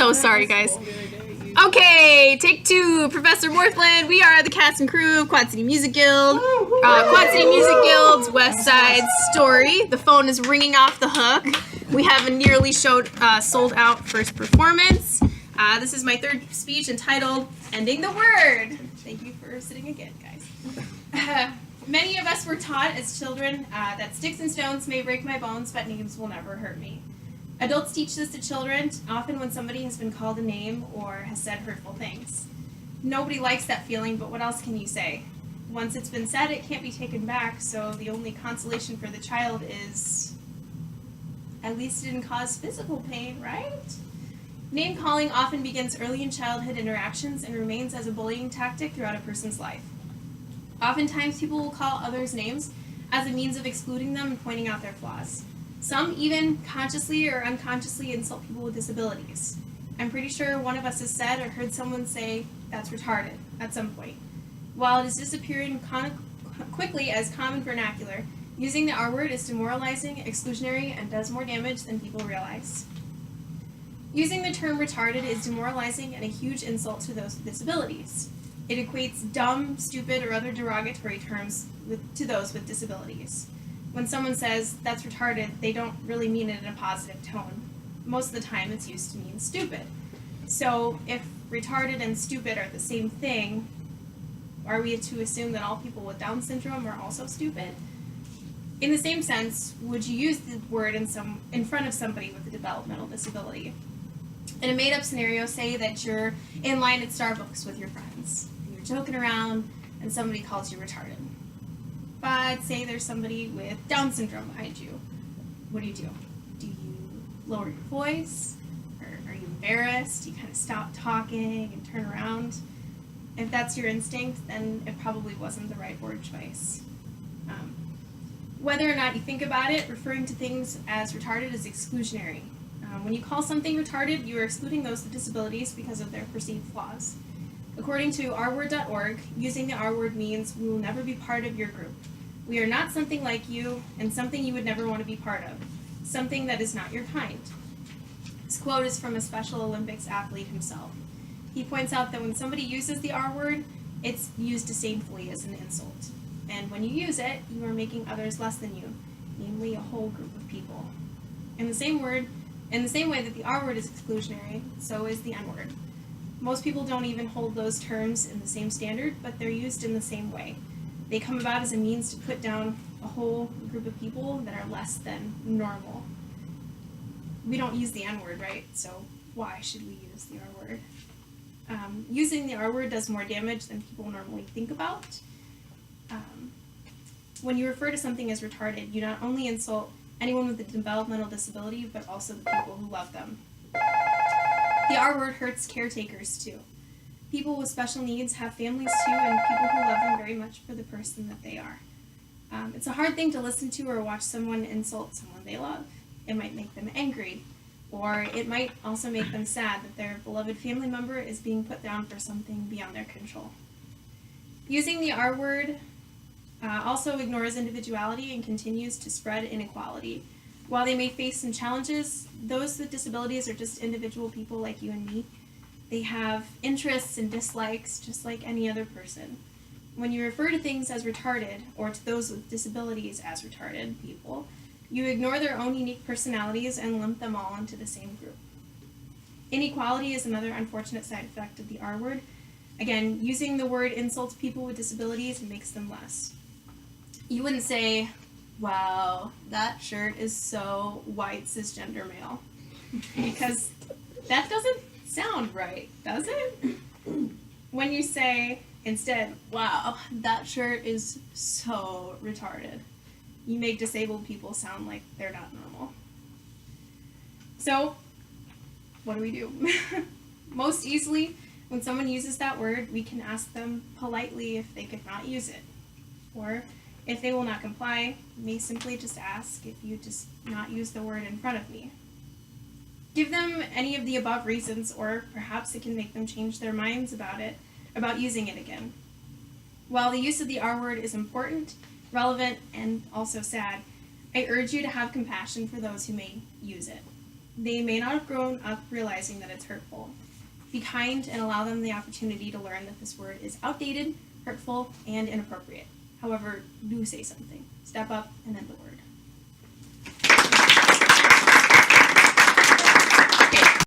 so sorry, guys. Okay, take two. Professor Morthland, we are the cast and crew of Quad City Music Guild. Quad City Music Guild's West Side Story. The phone is ringing off the hook. We have a nearly sold out first performance. This is my third speech entitled Ending the Word. Thank you for sitting again, guys. Many of us were taught as children that sticks and stones may break my bones, but names will never hurt me. Adults teach this to children, often when somebody has been called a name or has said hurtful things. Nobody likes that feeling, but what else can you say? Once it's been said, it can't be taken back, so the only consolation for the child is, at least it didn't cause physical pain, right? Name calling often begins early in childhood interactions and remains as a bullying tactic throughout a person's life. Oftentimes, people will call others names as a means of excluding them and pointing out their flaws. Some even consciously or unconsciously insult people with disabilities. I'm pretty sure one of us has said or heard someone say, "That's retarded," at some point. While it is disappearing quickly as common vernacular, using the R word is demoralizing, exclusionary, and does more damage than people realize. Using the term retarded is demoralizing and a huge insult to those with disabilities. It equates dumb, stupid, or other derogatory terms to those with disabilities. When someone says, "That's retarded," they don't really mean it in a positive tone. Most of the time it's used to mean stupid. So if retarded and stupid are the same thing, are we to assume that all people with Down syndrome are also stupid? In the same sense, would you use the word in front of somebody with a developmental disability? In a made-up scenario, say that you're in line at Starbucks with your friends, and you're joking around, and somebody calls you retarded. But say there's somebody with Down syndrome behind you. What do? Do you lower your voice? Or are you embarrassed? Do you kind of stop talking and turn around? If that's your instinct, then it probably wasn't the right word choice. Whether or not you think about it, referring to things as retarded is exclusionary. When you call something retarded, you are excluding those with disabilities because of their perceived flaws. According to rword.org, using the R word means we will never be part of your group. We are not something like you, and something you would never want to be part of. Something that is not your kind. This quote is from a Special Olympics athlete himself. He points out that when somebody uses the R word, it's used disdainfully as an insult. And when you use it, you are making others less than you, namely a whole group of people. In the same way that the R word is exclusionary, so is the N word. Most people don't even hold those terms in the same standard, but they're used in the same way. They come about as a means to put down a whole group of people that are less than normal. We don't use the N word, right? So why should we use the R word? Using the R word does more damage than people normally think about. When you refer to something as retarded, you not only insult anyone with a developmental disability, but also the people who love them. The R word hurts caretakers too. People with special needs have families too, and people who love them very much for the person that they are. It's a hard thing to listen to or watch someone insult someone they love. It might make them angry, or it might also make them sad that their beloved family member is being put down for something beyond their control. Using the R word also ignores individuality and continues to spread inequality. While they may face some challenges, those with disabilities are just individual people like you and me. They have interests and dislikes just like any other person. When you refer to things as retarded, or to those with disabilities as retarded people, you ignore their own unique personalities and lump them all into the same group. Inequality is another unfortunate side effect of the R word. Again, using the word insults people with disabilities and makes them less. You wouldn't say, "Wow, that shirt is so white cisgender male," because that doesn't sound right, does it? When you say instead, "Wow, that shirt is so retarded," you make disabled people sound like they're not normal. So, what do? Most easily, when someone uses that word, we can ask them politely if they could not use it. Or, if they will not comply, may simply just ask if you just not use the word in front of me. Give them any of the above reasons, or perhaps it can make them change their minds about using it again. While the use of the R word is important, relevant, and also sad, I urge you to have compassion for those who may use it. They may not have grown up realizing that it's hurtful. Be kind and allow them the opportunity to learn that this word is outdated, hurtful, and inappropriate. However, do say something. Step up and then